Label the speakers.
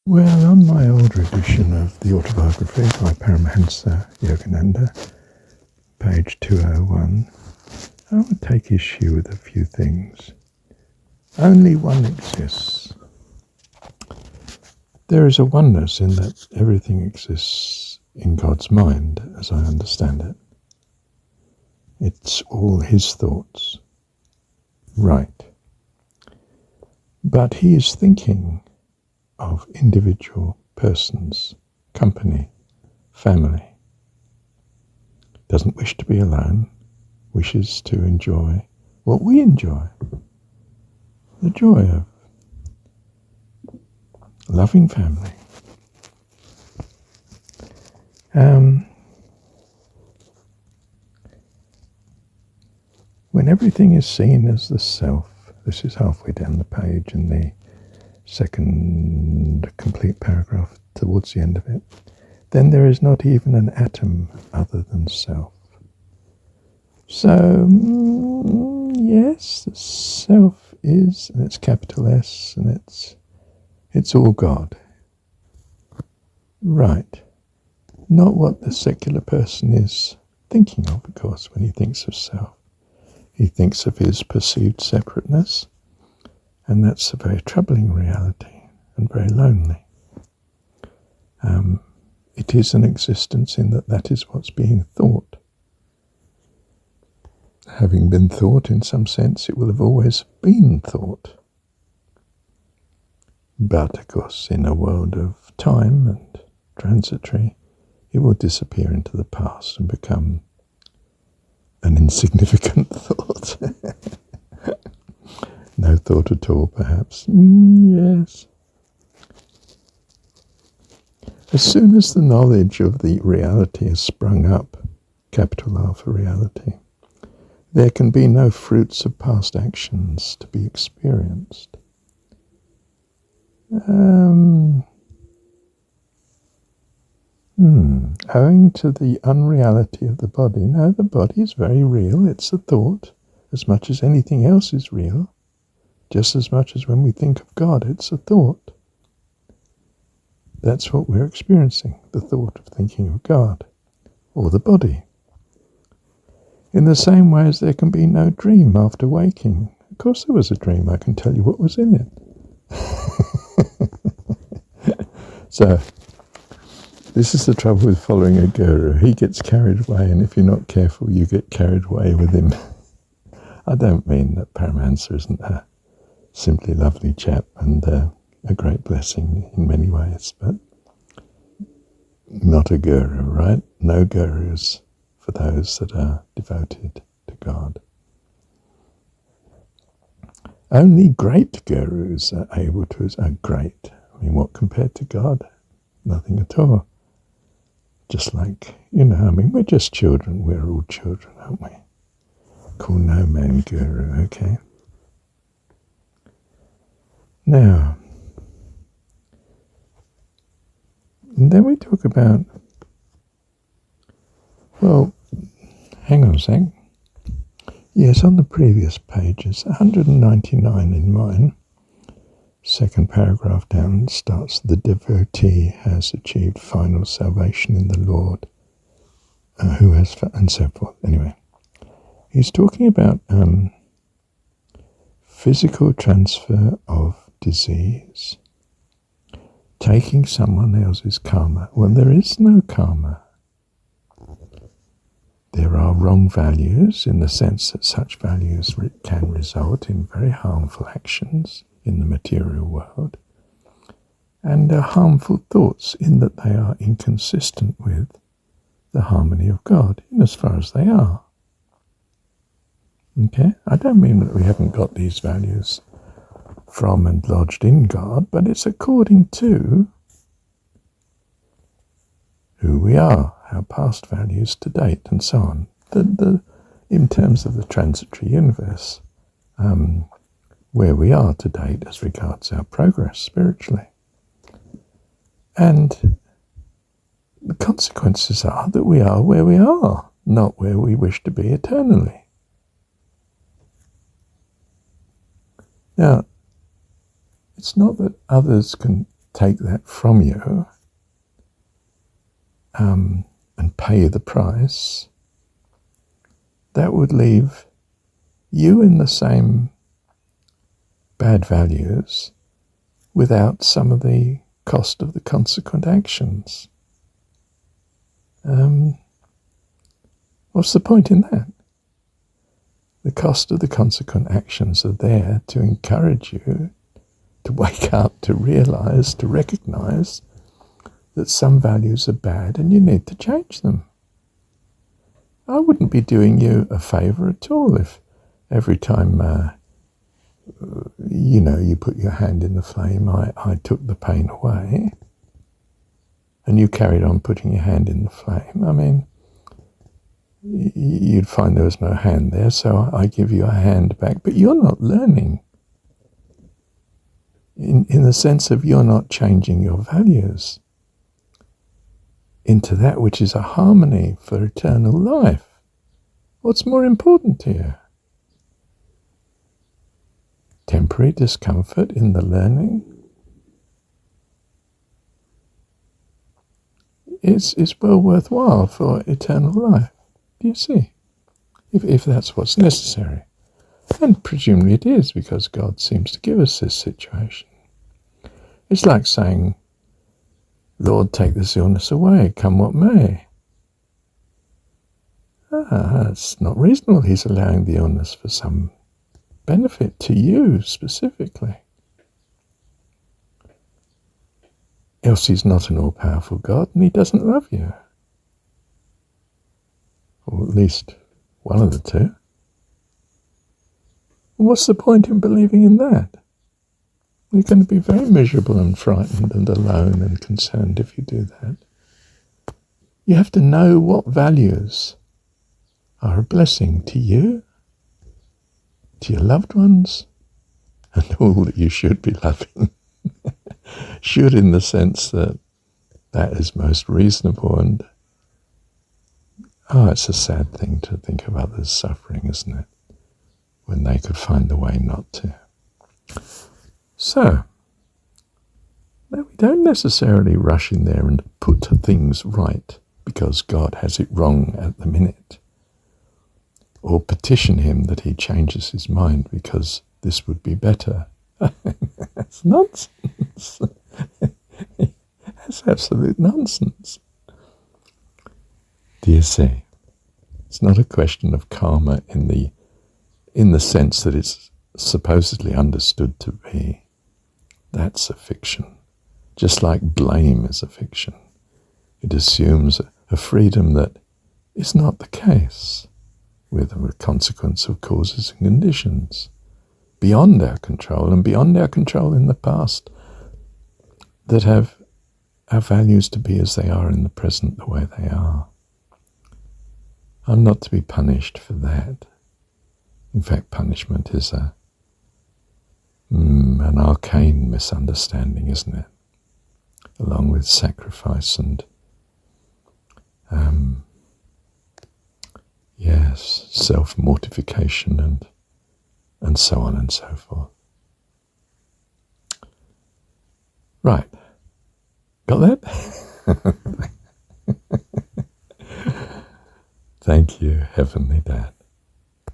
Speaker 1: Well, on my older edition of the autobiography by Paramahansa Yogananda, page 201, I would take issue with a few things. Only one exists. There is a oneness in that everything exists in God's mind, as I understand it. It's all his thoughts. Right. But he is thinking of individual persons, company, family. Doesn't wish to be alone, wishes to enjoy what we enjoy. The joy of loving family. When everything is seen as the self, this is halfway down the page in the second complete paragraph towards the end of it, then there is not even an atom other than self. So, yes, the self is, and it's capital S, and it's all God. Right. Not what the secular person is thinking of course, when he thinks of self. He thinks of his perceived separateness, and that's a very troubling reality and very lonely. It is an existence in that is what's being thought. Having been thought in some sense, it will have always been thought. But, of course, in a world of time and transitory, it will disappear into the past and become an insignificant thought. No thought at all, perhaps. Yes. As soon as the knowledge of the reality has sprung up, capital R for reality, there can be no fruits of past actions to be experienced. Owing to the unreality of the body. No, the body is very real. It's a thought, as much as anything else is real. Just as much as when we think of God, it's a thought. That's what we're experiencing, the thought of thinking of God, or the body. In the same way as there can be no dream after waking. Of course there was a dream, I can tell you what was in it. So, this is the trouble with following a guru. He gets carried away, and if you're not careful, you get carried away with him. I don't mean that Paramahansa isn't a simply lovely chap and a great blessing in many ways, but not a guru, right? No gurus for those that are devoted to God. Only great gurus are able to, great. I mean, what compared to God? Nothing at all. Just like, we're just children. We're all children, aren't we? Call no man guru, okay? Now, and then we talk about, well, hang on a sec. Yes, on the previous pages, 199 in mine, second paragraph down starts, the devotee has achieved final salvation in the Lord, who has, and so forth. Anyway, he's talking about physical transfer of disease, taking someone else's karma. Well, there is no karma. There are wrong values in the sense that such values can result in very harmful actions in the material world, and harmful thoughts in that they are inconsistent with the harmony of God, in as far as they are. Okay? I don't mean that we haven't got these values from and lodged in God, but it's according to who we are, our past values to date, and so on. In terms of the transitory universe, where we are to date as regards our progress spiritually. And the consequences are that we are where we are, not where we wish to be eternally. Now, it's not that others can take that from you and pay the price, that would leave you in the same bad values without some of the cost of the consequent actions. What's the point in that? The cost of the consequent actions are there to encourage you to wake up, to realize, to recognize that some values are bad and you need to change them. I wouldn't be doing you a favor at all if every time you put your hand in the flame, I took the pain away and you carried on putting your hand in the flame. I mean, you'd find there was no hand there, so I give you a hand back, but you're not learning in the sense of you're not changing your values into that which is a harmony for eternal life. What's more important to you? Temporary discomfort in the learning is well worthwhile for eternal life. Do you see? If that's what's necessary. And presumably it is, because God seems to give us this situation. It's like saying, Lord, take this illness away, come what may. It's not reasonable. He's allowing the illness for some benefit to you specifically. Else he's not an all-powerful God and he doesn't love you. Or at least one of the two. What's the point in believing in that? You're going to be very miserable and frightened and alone and concerned if you do that. You have to know what values are a blessing to you, to your loved ones, and all that you should be loving. Should in the sense that is most reasonable, and it's a sad thing to think of others suffering, isn't it? When they could find the way not to. So, we don't necessarily rush in there and put things right because God has it wrong at the minute. Or petition him that he changes his mind because this would be better. That's nonsense. That's absolute nonsense. Do you see? It's not a question of karma in the sense that it's supposedly understood to be. That's a fiction. Just like blame is a fiction. It assumes a freedom that is not the case, with a consequence of causes and conditions, beyond our control, and beyond our control in the past, that have our values to be as they are in the present, the way they are. I'm not to be punished for that. In fact, punishment is an arcane misunderstanding, isn't it? Along with sacrifice and self-mortification and so on and so forth. Right. Got that? Thank you, Heavenly Dad.